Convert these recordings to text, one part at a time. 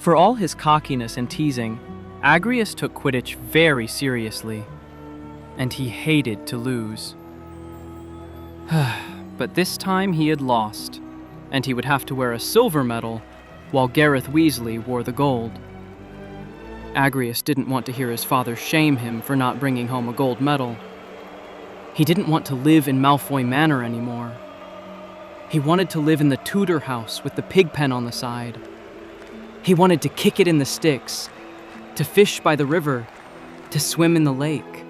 For all his cockiness and teasing, Agrius took Quidditch very seriously, and he hated to lose. But this time he had lost, and he would have to wear a silver medal while Gareth Weasley wore the gold. Agrius didn't want to hear his father shame him for not bringing home a gold medal. He didn't want to live in Malfoy Manor anymore. He wanted to live in the Tudor house with the pig pen on the side. He wanted to kick it in the sticks, to fish by the river, to swim in the lake,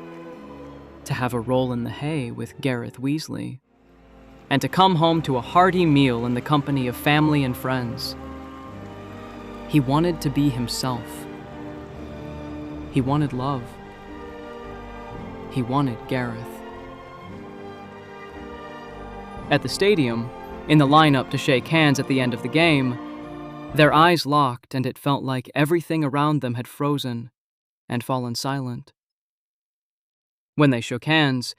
to have a roll in the hay with Gareth Weasley, and to come home to a hearty meal in the company of family and friends. He wanted to be himself. He wanted love. He wanted Gareth. At the stadium, in the lineup to shake hands at the end of the game, their eyes locked, and it felt like everything around them had frozen and fallen silent. When they shook hands,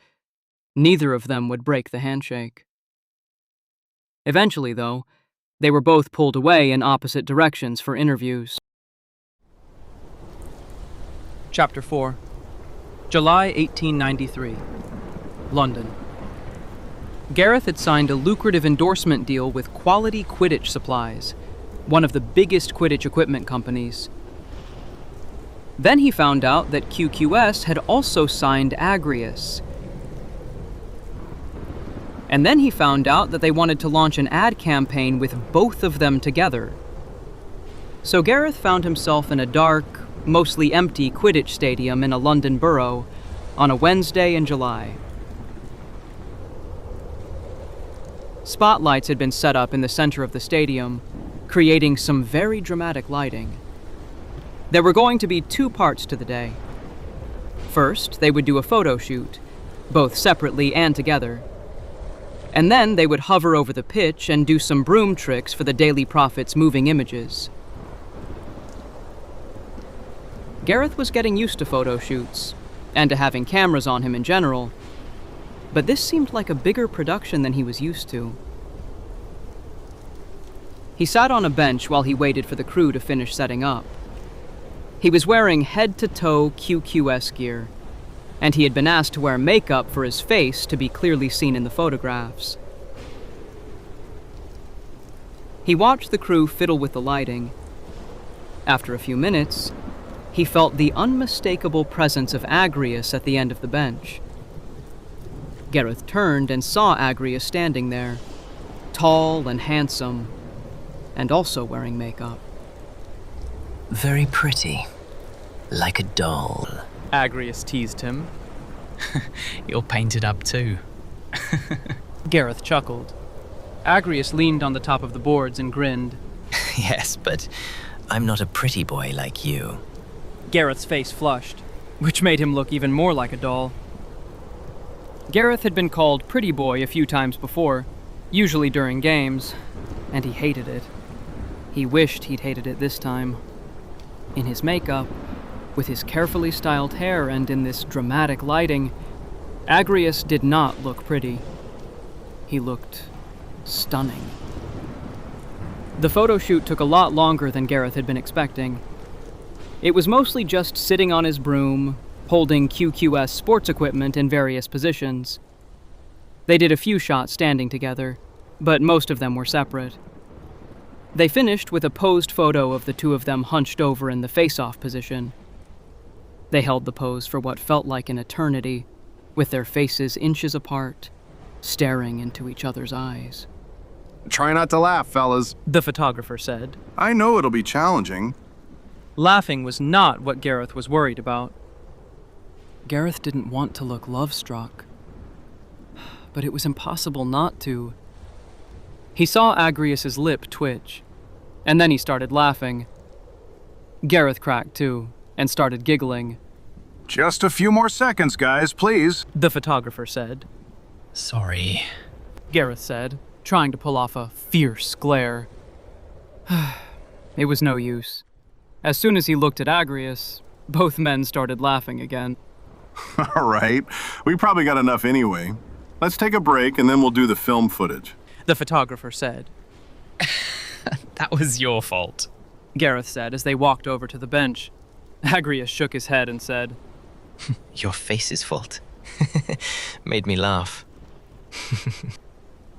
neither of them would break the handshake. Eventually, though, they were both pulled away in opposite directions for interviews. Chapter 4. July 1893. London. Gareth had signed a lucrative endorsement deal with Quality Quidditch Supplies, one of the biggest Quidditch equipment companies. Then he found out that QQS had also signed Agrius. And then he found out that they wanted to launch an ad campaign with both of them together. So Gareth found himself in a dark, mostly empty Quidditch stadium in a London borough on a Wednesday in July. Spotlights had been set up in the center of the stadium, creating some very dramatic lighting. There were going to be two parts to the day. First, they would do a photo shoot, both separately and together. And then they would hover over the pitch and do some broom tricks for the Daily Prophet's moving images. Gareth was getting used to photo shoots, and to having cameras on him in general, but this seemed like a bigger production than he was used to. He sat on a bench while he waited for the crew to finish setting up. He was wearing head-to-toe QQS gear, and he had been asked to wear makeup for his face to be clearly seen in the photographs. He watched the crew fiddle with the lighting. After a few minutes, he felt the unmistakable presence of Agrius at the end of the bench. Gareth turned and saw Agrius standing there, tall and handsome, and also wearing makeup. Very pretty. Like a doll. Agrius teased him. You're painted up too. Gareth chuckled. Agrius leaned on the top of the boards and grinned. Yes, but I'm not a pretty boy like you. Gareth's face flushed, which made him look even more like a doll. Gareth had been called pretty boy a few times before, usually during games, and he hated it. He wished he'd hated it this time. In his makeup, with his carefully styled hair and in this dramatic lighting, Agrius did not look pretty. He looked stunning. The photo shoot took a lot longer than Gareth had been expecting. It was mostly just sitting on his broom, holding QQS sports equipment in various positions. They did a few shots standing together, but most of them were separate. They finished with a posed photo of the two of them hunched over in the face-off position. They held the pose for what felt like an eternity, with their faces inches apart, staring into each other's eyes. Try not to laugh, fellas. The photographer said. I know it'll be challenging. Laughing was not what Gareth was worried about. Gareth didn't want to look love-struck, but it was impossible not to. He saw Agrius's lip twitch, and then he started laughing. Gareth cracked too, and started giggling. Just a few more seconds, guys, please. The photographer said. Sorry. Gareth said, trying to pull off a fierce glare. It was no use. As soon as he looked at Agrius, both men started laughing again. All right, we probably got enough anyway. Let's take a break and then we'll do the film footage. The photographer said. That was your fault. Gareth said as they walked over to the bench. Agrius shook his head and said, Your face's fault. Made me laugh.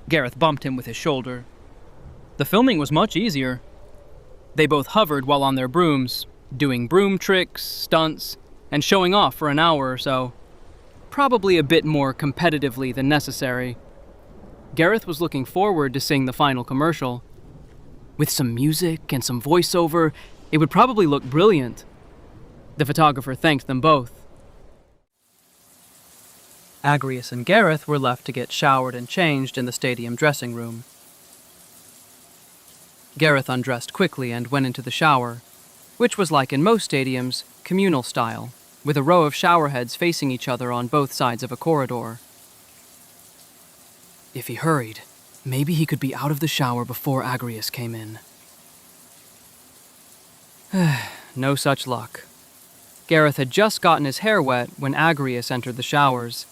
Gareth bumped him with his shoulder. The filming was much easier. They both hovered while on their brooms, doing broom tricks, stunts, and showing off for an hour or so. Probably a bit more competitively than necessary. Gareth was looking forward to seeing the final commercial. With some music and some voiceover, it would probably look brilliant. The photographer thanked them both. Agrius and Gareth were left to get showered and changed in the stadium dressing room. Gareth undressed quickly and went into the shower, which was like in most stadiums, communal style, with a row of shower heads facing each other on both sides of a corridor. If he hurried, maybe he could be out of the shower before Agrius came in. No such luck. Gareth had just gotten his hair wet when Agrius entered the showers,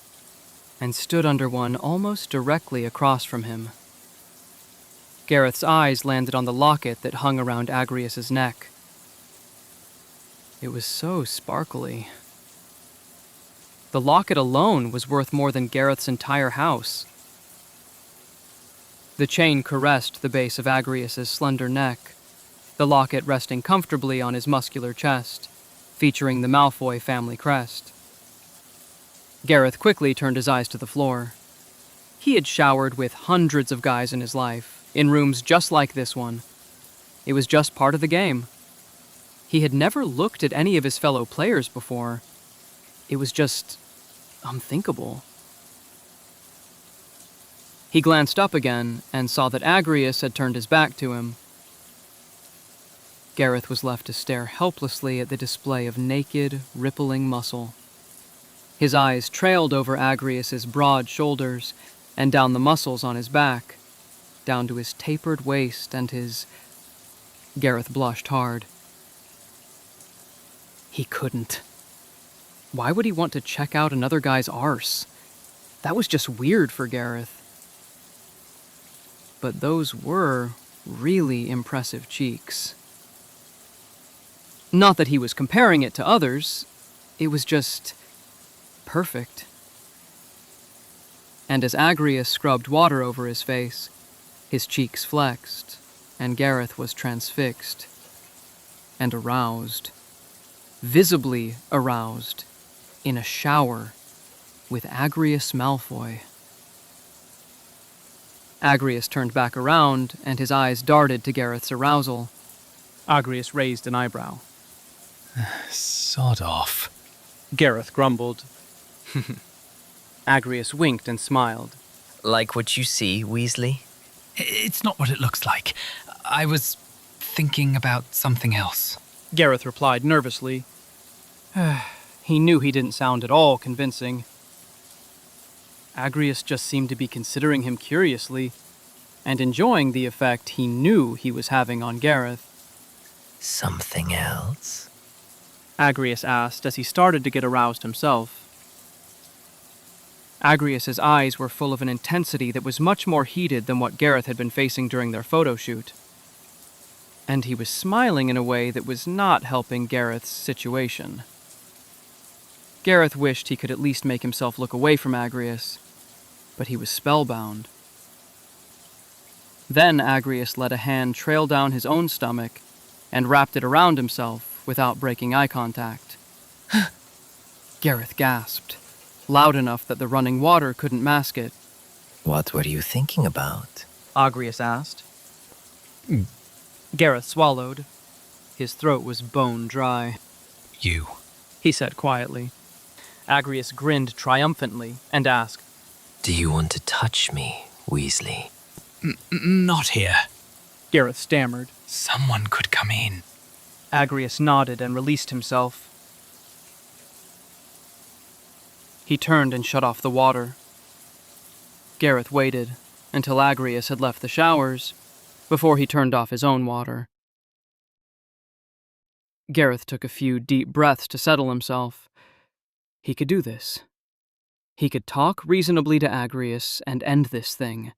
and stood under one almost directly across from him. Gareth's eyes landed on the locket that hung around Agrius's neck. It was so sparkly. The locket alone was worth more than Gareth's entire house. The chain caressed the base of Agrius's slender neck, the locket resting comfortably on his muscular chest, featuring the Malfoy family crest. Gareth quickly turned his eyes to the floor. He had showered with hundreds of guys in his life, in rooms just like this one. It was just part of the game. He had never looked at any of his fellow players before. It was just unthinkable. He glanced up again and saw that Agrius had turned his back to him. Gareth was left to stare helplessly at the display of naked, rippling muscle. His eyes trailed over Agrius's broad shoulders and down the muscles on his back, down to his tapered waist and his... Gareth blushed hard. He couldn't. Why would he want to check out another guy's arse? That was just weird for Gareth. But those were really impressive cheeks. Not that he was comparing it to others, it was just perfect. And as Agrius scrubbed water over his face, his cheeks flexed, and Gareth was transfixed and aroused, visibly aroused, in a shower with Agrius Malfoy. Agrius turned back around, and his eyes darted to Gareth's arousal. Agrius raised an eyebrow. Sod off. Gareth grumbled. Agrius winked and smiled. Like what you see, Weasley? It's not what it looks like. I was thinking about something else. Gareth replied nervously. He knew he didn't sound at all convincing. Agrius just seemed to be considering him curiously, and enjoying the effect he knew he was having on Gareth. Something else? Agrius asked as he started to get aroused himself. Agrius's eyes were full of an intensity that was much more heated than what Gareth had been facing during their photo shoot. And he was smiling in a way that was not helping Gareth's situation. Gareth wished he could at least make himself look away from Agrius, but he was spellbound. Then Agrius let a hand trail down his own stomach and wrapped it around himself without breaking eye contact. Gareth gasped, loud enough that the running water couldn't mask it. What were you thinking about? Agrius asked. Gareth swallowed. His throat was bone dry. You. He said quietly. Agrius grinned triumphantly and asked, Do you want to touch me, Weasley? Not here. Gareth stammered. Someone could come in. Agrius nodded and released himself. He turned and shut off the water. Gareth waited until Agrius had left the showers before he turned off his own water. Gareth took a few deep breaths to settle himself. He could do this. He could talk reasonably to Agrius and end this thing.